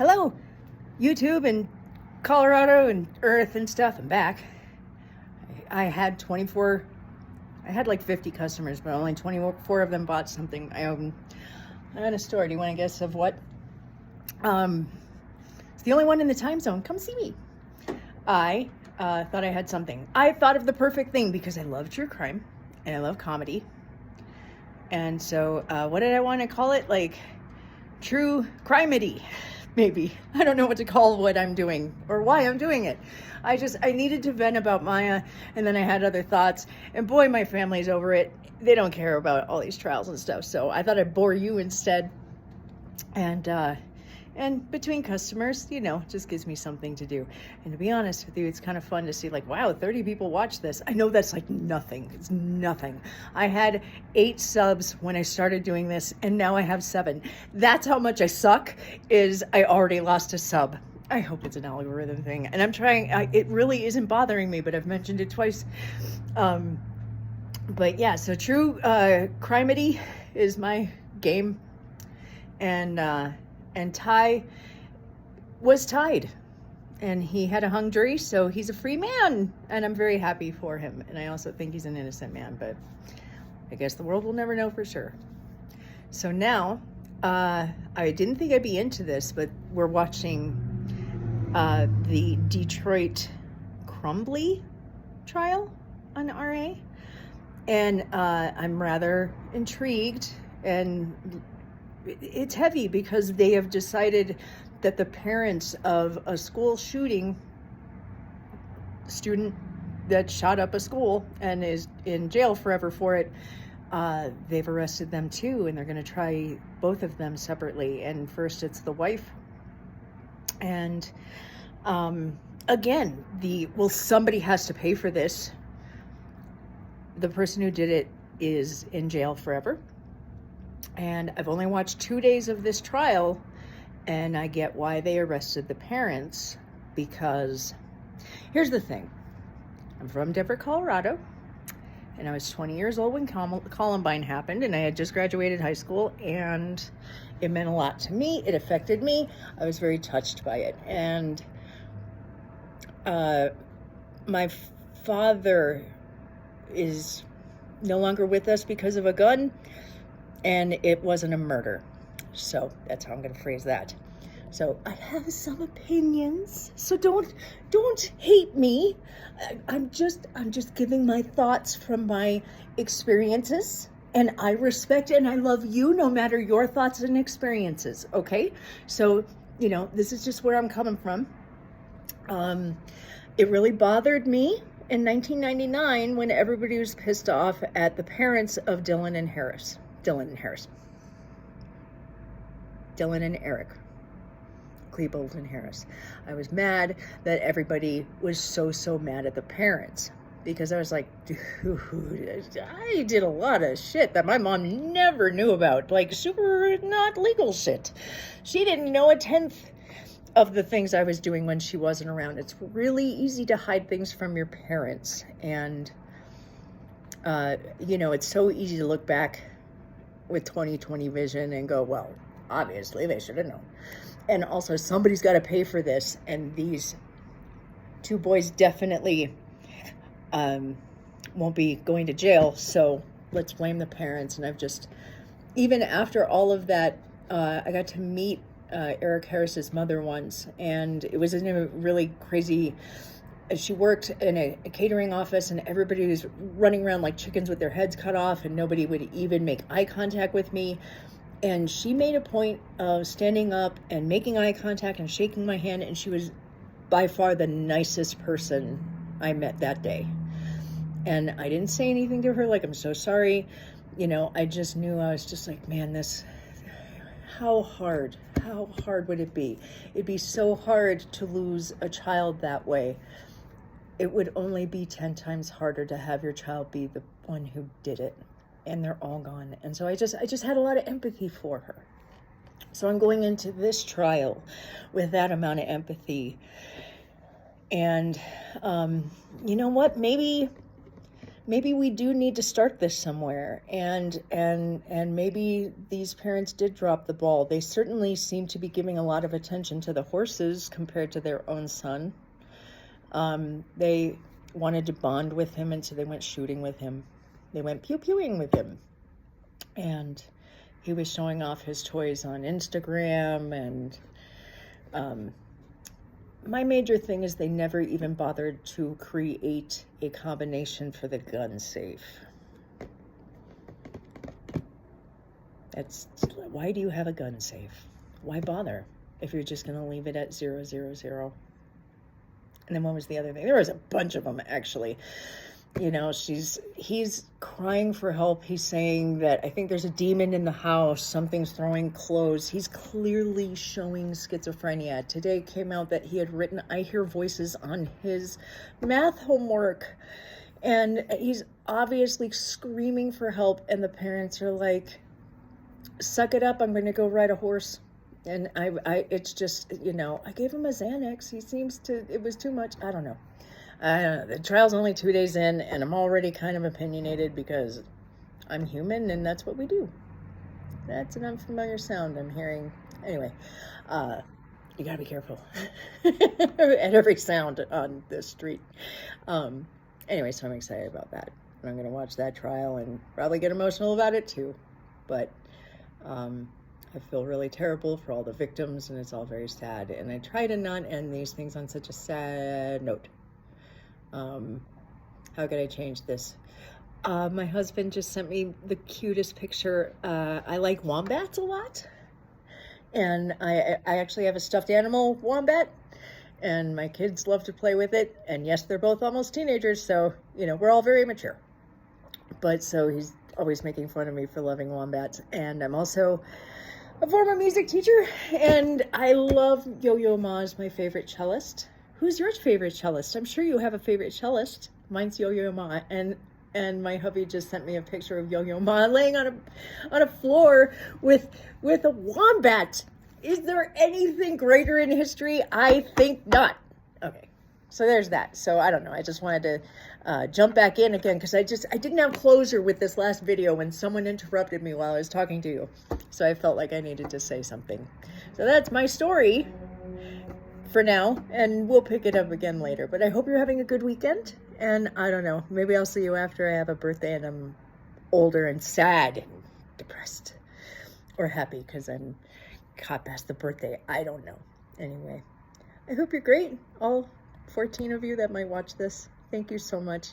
Hello, YouTube and Colorado and Earth and stuff. I'm back. I had like 50 customers, but only 24 of them bought something. I'm in a store. Do you want to guess of what? It's the only one in the time zone. Come see me. I thought I had something. I thought of the perfect thing because I love true crime and I love comedy. And so, what did I want to call it? Like, true crimedy. Maybe. I don't know what to call what I'm doing or why I'm doing it. I needed to vent about Maya, and then I had other thoughts, and boy, my family's over it. They don't care about all these trials and stuff, so I thought I'd bore you instead. And between customers, it just gives me something to do. And to be honest with you, it's kind of fun to see, like, wow, 30 people watch this. I know that's like nothing. It's nothing. I had 8 subs when I started doing this, and now I have 7. That's how much I suck, is I already lost a sub. I hope it's an algorithm thing. And I'm trying, it really isn't bothering me, but I've mentioned it twice. But yeah, so true crimedy is my game. And Ty was tied, and he had a hung jury, so he's a free man, and I'm very happy for him. And I also think he's an innocent man, but I guess the world will never know for sure. So now, I didn't think I'd be into this, but we're watching the Detroit Crumbly trial on RA, and I'm rather intrigued, and it's heavy because they have decided that the parents of a school shooting student that shot up a school and is in jail forever for it, they've arrested them too, and they're going to try both of them separately. And first it's the wife, and again, somebody has to pay for this. The person who did it is in jail forever. And I've only watched 2 days of this trial, and I get why they arrested the parents, because here's the thing. I'm from Denver, Colorado, and I was 20 years old when Columbine happened, and I had just graduated high school, and it meant a lot to me. It affected me. I was very touched by it. And my father is no longer with us because of a gun. And it wasn't a murder. So that's how I'm going to phrase that. So I have some opinions. So don't hate me. I'm just giving my thoughts from my experiences. And I respect and I love you no matter your thoughts and experiences. Okay? So, this is just where I'm coming from. It really bothered me in 1999 when everybody was pissed off at the parents of Dylan and Eric Klebold and Harris. I was mad that everybody was so mad at the parents, because I was like, dude, I did a lot of shit that my mom never knew about, like super not legal shit. She didn't know 1/10 of the things I was doing when she wasn't around. It's really easy to hide things from your parents, and it's so easy to look back with 20/20 vision and go, well, obviously they should have known. And also, somebody's got to pay for this, and these 2 boys definitely won't be going to jail, so let's blame the parents. And even after all of that, I got to meet Eric Harris's mother once, and it was in a really crazy. She worked in a catering office, and everybody was running around like chickens with their heads cut off, and nobody would even make eye contact with me. And she made a point of standing up and making eye contact and shaking my hand, and she was by far the nicest person I met that day. And I didn't say anything to her, like, I'm so sorry. I just knew, I was just like, man, how hard would it be? It'd be so hard to lose a child that way. It would only be 10 times harder to have your child be the one who did it, and they're all gone. And so I just had a lot of empathy for her. So I'm going into this trial with that amount of empathy. And you know what? Maybe maybe we do need to start this somewhere, and maybe these parents did drop the ball. They certainly seem to be giving a lot of attention to the horses compared to their own son. They wanted to bond with him, and so they went shooting with him. They went pew-pewing with him, and he was showing off his toys on Instagram. And my major thing is they never even bothered to create a combination for the gun safe. Why do you have a gun safe? Why bother if you're just going to leave it at 000? And then what was the other thing? There was a bunch of them, actually. You know, he's crying for help. He's saying that I think there's a demon in the house. Something's throwing clothes. He's clearly showing schizophrenia. Today came out that he had written "I hear voices" on his math homework. And he's obviously screaming for help. And the parents are like, suck it up. I'm going to go ride a horse. And it's just, you know, I gave him a Xanax. It was too much. I don't know. The trial's only 2 days in, and I'm already kind of opinionated because I'm human, and that's what we do. That's an unfamiliar sound I'm hearing. Anyway, you gotta be careful at every sound on this street. Anyway, so I'm excited about that. I'm gonna watch that trial and probably get emotional about it too. But I feel really terrible for all the victims, and it's all very sad. And I try to not end these things on such a sad note. How could I change this? My husband just sent me the cutest picture. I like wombats a lot, and I actually have a stuffed animal wombat, and my kids love to play with it. And yes, they're both almost teenagers, so you know, we're all very mature. But so he's always making fun of me for loving wombats. And I'm also a former music teacher, and I love Yo-Yo Ma is my favorite cellist. Who's your favorite cellist? I'm sure you have a favorite cellist. Mine's Yo-Yo Ma, and my hubby just sent me a picture of Yo-Yo Ma laying on a floor with a wombat. Is there anything greater in history? I think not. Okay, so there's that. So I don't know. I just wanted to jump back in again because I didn't have closure with this last video when someone interrupted me while I was talking to you. So I felt like I needed to say something. So that's my story for now, and we'll pick it up again later. But I hope you're having a good weekend, and I don't know, maybe I'll see you after I have a birthday and I'm older and sad and depressed, or happy because I'm caught past the birthday. I don't know. Anyway, I hope you're great, all 14 of you that might watch this. Thank you so much.